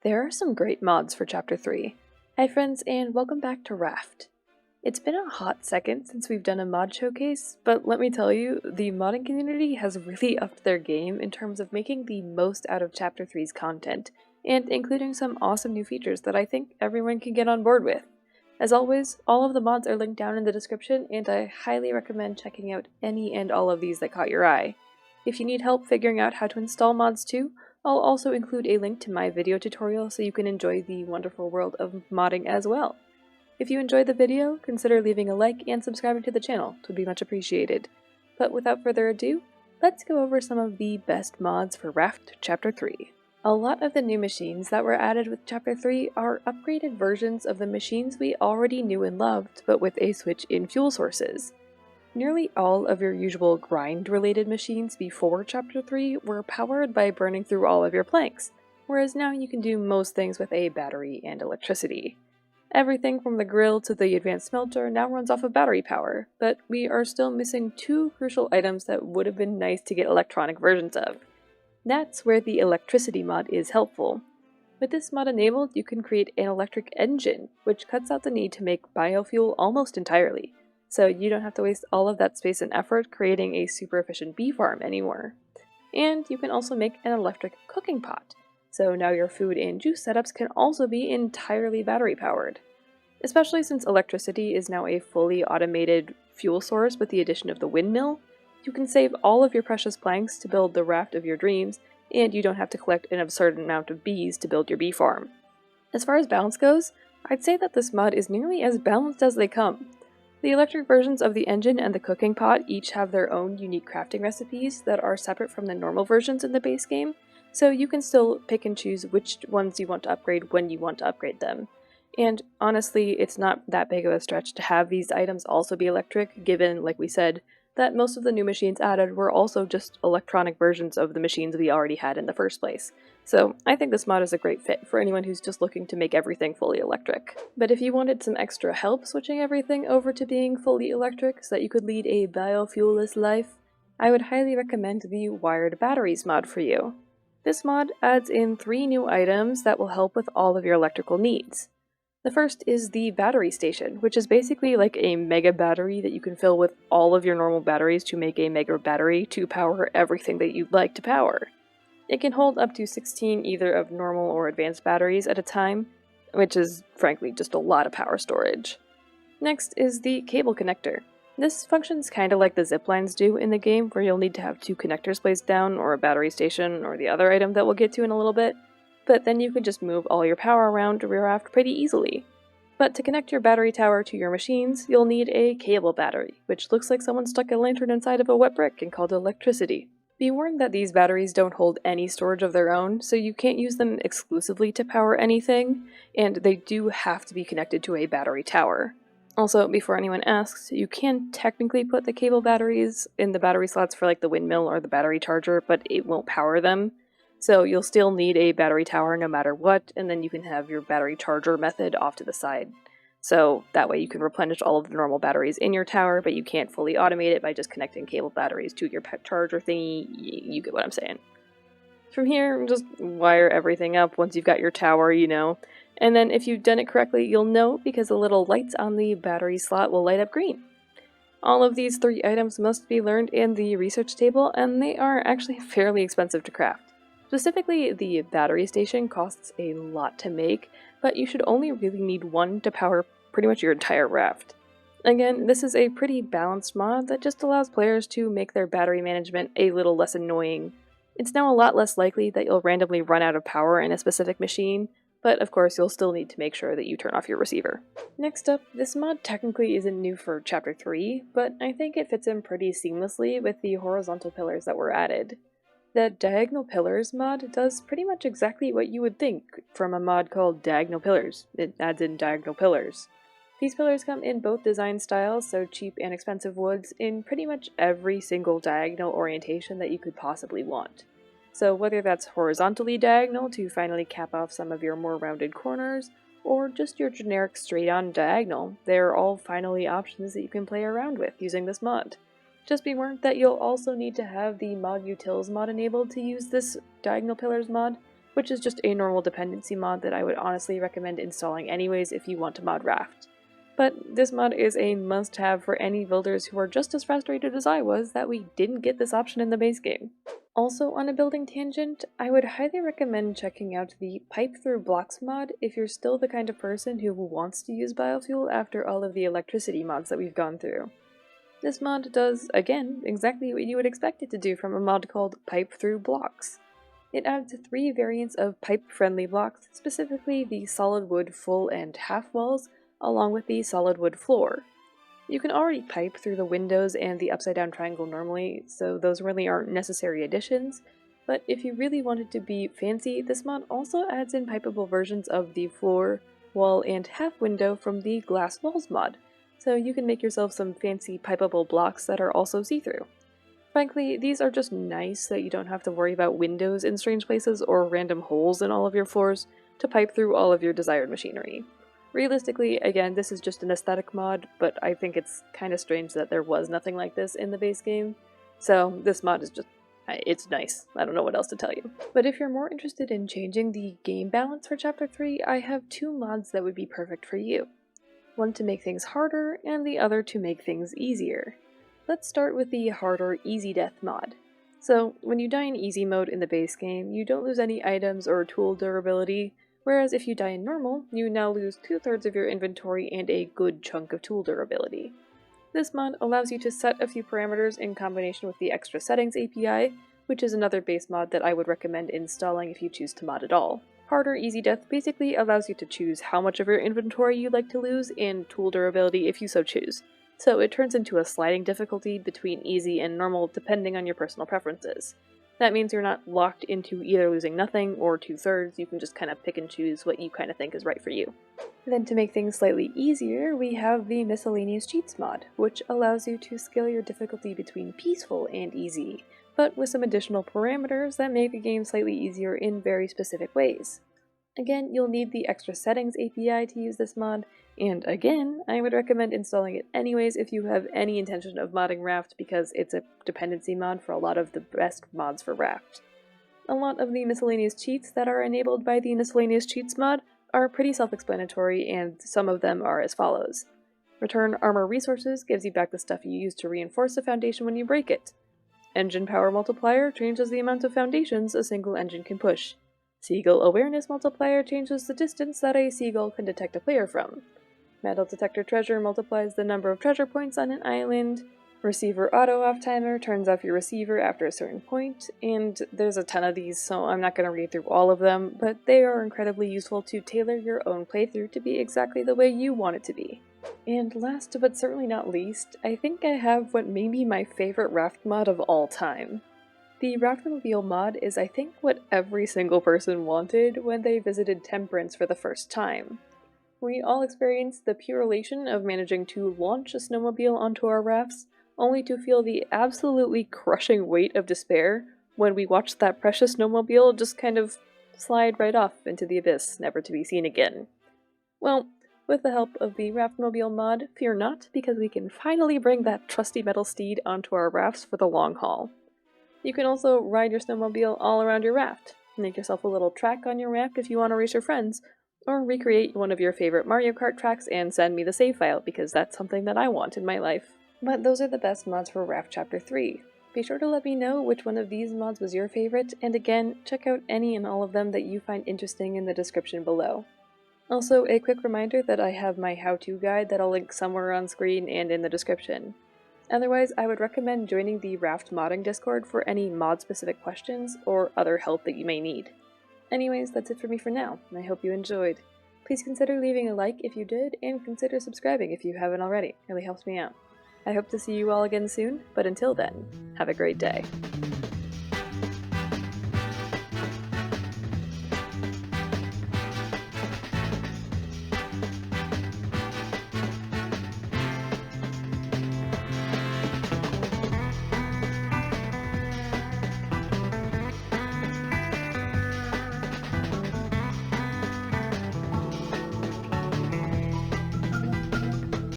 There are some great mods for Chapter 3. Hi friends, and welcome back to Raft. It's been a hot second since we've done a mod showcase, but let me tell you, the modding community has really upped their game in terms of making the most out of Chapter 3's content, and including some awesome new features that I think everyone can get on board with. As always, all of the mods are linked down in the description, and I highly recommend checking out any and all of these that caught your eye. If you need help figuring out how to install mods too, I'll also include a link to my video tutorial so you can enjoy the wonderful world of modding as well. If you enjoyed the video, consider leaving a like and subscribing to the channel, it would be much appreciated. But without further ado, let's go over some of the best mods for Raft Chapter 3. A lot of the new machines that were added with Chapter 3 are upgraded versions of the machines we already knew and loved, but with a switch in fuel sources. Nearly all of your usual grind-related machines before Chapter 3 were powered by burning through all of your planks, whereas now you can do most things with a battery and electricity. Everything from the grill to the advanced smelter now runs off of battery power, but we are still missing two crucial items that would have been nice to get electronic versions of. That's where the electricity mod is helpful. With this mod enabled, you can create an electric engine, which cuts out the need to make biofuel almost entirely, so you don't have to waste all of that space and effort creating a super efficient bee farm anymore. And you can also make an electric cooking pot, so now your food and juice setups can also be entirely battery powered. Especially since electricity is now a fully automated fuel source with the addition of the windmill, you can save all of your precious planks to build the raft of your dreams, and you don't have to collect an absurd amount of bees to build your bee farm. As far as balance goes, I'd say that this mod is nearly as balanced as they come. The electric versions of the engine and the cooking pot each have their own unique crafting recipes that are separate from the normal versions in the base game, so you can still pick and choose which ones you want to upgrade when you want to upgrade them. And honestly, it's not that big of a stretch to have these items also be electric, given, like we said, that most of the new machines added were also just electronic versions of the machines we already had in the first place. So I think this mod is a great fit for anyone who's just looking to make everything fully electric. But if you wanted some extra help switching everything over to being fully electric so that you could lead a biofuelless life, I would highly recommend the Wired Batteries mod for you. This mod adds in 3 new items that will help with all of your electrical needs. The first is the battery station, which is basically like a mega battery that you can fill with all of your normal batteries to make a mega battery to power everything that you'd like to power. It can hold up to 16 either of normal or advanced batteries at a time, which is frankly just a lot of power storage. Next is the cable connector. This functions kinda like the zip lines do in the game, where you'll need to have 2 connectors placed down, or a battery station, or the other item that we'll get to in a little bit, but then you can just move all your power around your raft pretty easily. But to connect your battery tower to your machines, you'll need a cable battery, which looks like someone stuck a lantern inside of a wet brick and called it electricity. Be warned that these batteries don't hold any storage of their own, so you can't use them exclusively to power anything, and they do have to be connected to a battery tower. Also, before anyone asks, you can technically put the cable batteries in the battery slots for like the windmill or the battery charger, but it won't power them. So you'll still need a battery tower no matter what, and then you can have your battery charger method off to the side. So that way you can replenish all of the normal batteries in your tower, but you can't fully automate it by just connecting cable batteries to your pet charger thingy. You get what I'm saying. From here, just wire everything up once you've got your tower, and then if you've done it correctly, you'll know because the little lights on the battery slot will light up green. All of these 3 items must be learned in the research table, and they are actually fairly expensive to craft. Specifically, the battery station costs a lot to make, but you should only really need 1 to power pretty much your entire raft. Again, this is a pretty balanced mod that just allows players to make their battery management a little less annoying. It's now a lot less likely that you'll randomly run out of power in a specific machine, but of course you'll still need to make sure that you turn off your receiver. Next up, this mod technically isn't new for Chapter 3, but I think it fits in pretty seamlessly with the horizontal pillars that were added. The Diagonal Pillars mod does pretty much exactly what you would think from a mod called Diagonal Pillars. It adds in diagonal pillars. These pillars come in both design styles, so cheap and expensive woods, in pretty much every single diagonal orientation that you could possibly want. So whether that's horizontally diagonal to finally cap off some of your more rounded corners, or just your generic straight-on diagonal, they're all finally options that you can play around with using this mod. Just be warned that you'll also need to have the mod utils mod enabled to use this Diagonal Pillars mod, which is just a normal dependency mod that I would honestly recommend installing anyways if you want to mod Raft. But this mod is a must-have for any builders who are just as frustrated as I was that we didn't get this option in the base game. Also, on a building tangent, I would highly recommend checking out the Pipe Through Blocks mod if you're still the kind of person who wants to use biofuel after all of the electricity mods that we've gone through. This mod does, again, exactly what you would expect it to do from a mod called Pipe Through Blocks. It adds 3 variants of pipe-friendly blocks, specifically the solid wood full and half walls, along with the solid wood floor. You can already pipe through the windows and the upside down triangle normally, so those really aren't necessary additions, but if you really wanted to be fancy, this mod also adds in pipeable versions of the floor, wall, and half window from the glass walls mod, so you can make yourself some fancy pipeable blocks that are also see-through. Frankly, these are just nice that you don't have to worry about windows in strange places or random holes in all of your floors to pipe through all of your desired machinery. Realistically, again, this is just an aesthetic mod, but I think it's kind of strange that there was nothing like this in the base game. So this mod is just, it's nice. I don't know what else to tell you. But if you're more interested in changing the game balance for Chapter 3, I have 2 mods that would be perfect for you. One to make things harder, and the other to make things easier. Let's start with the harder Easy Death mod. So, when you die in easy mode in the base game, you don't lose any items or tool durability, whereas if you die in normal, you now lose 2/3 of your inventory and a good chunk of tool durability. This mod allows you to set a few parameters in combination with the Extra Settings API, which is another base mod that I would recommend installing if you choose to mod at all. Harder Easy Death basically allows you to choose how much of your inventory you'd like to lose and tool durability if you so choose. So it turns into a sliding difficulty between easy and normal depending on your personal preferences. That means you're not locked into either losing nothing or 2/3, you can just kind of pick and choose what you kind of think is right for you. Then to make things slightly easier, we have the Miscellaneous Cheats mod, which allows you to scale your difficulty between peaceful and easy, but with some additional parameters that make the game slightly easier in very specific ways. Again, you'll need the Extra Settings API to use this mod, and again, I would recommend installing it anyways if you have any intention of modding Raft because it's a dependency mod for a lot of the best mods for Raft. A lot of the miscellaneous cheats that are enabled by the Miscellaneous Cheats mod are pretty self-explanatory, and some of them are as follows. Return Armor Resources gives you back the stuff you use to reinforce the foundation when you break it. Engine Power Multiplier changes the amount of foundations a single engine can push. Seagull Awareness Multiplier changes the distance that a seagull can detect a player from. Metal Detector Treasure multiplies the number of treasure points on an island. Receiver Auto Off Timer turns off your receiver after a certain point, and there's a ton of these, so I'm not going to read through all of them, but they are incredibly useful to tailor your own playthrough to be exactly the way you want it to be. And last but certainly not least, I think I have what may be my favorite Raft mod of all time. The Raftmobile mod is, I think, what every single person wanted when they visited Temperance for the first time. We all experienced the pure elation of managing to launch a snowmobile onto our rafts, only to feel the absolutely crushing weight of despair when we watched that precious snowmobile just kind of slide right off into the abyss, never to be seen again. Well, with the help of the Raftmobile mod, fear not, because we can finally bring that trusty metal steed onto our rafts for the long haul. You can also ride your snowmobile all around your raft, make yourself a little track on your raft if you want to race your friends, or recreate one of your favorite Mario Kart tracks and send me the save file because that's something that I want in my life. But those are the best mods for Raft Chapter 3. Be sure to let me know which one of these mods was your favorite, and again, check out any and all of them that you find interesting in the description below. Also, a quick reminder that I have my how-to guide that I'll link somewhere on screen and in the description. Otherwise, I would recommend joining the Raft modding Discord for any mod-specific questions or other help that you may need. Anyways, that's it for me for now, and I hope you enjoyed. Please consider leaving a like if you did, and consider subscribing if you haven't already. It really helps me out. I hope to see you all again soon, but until then, have a great day.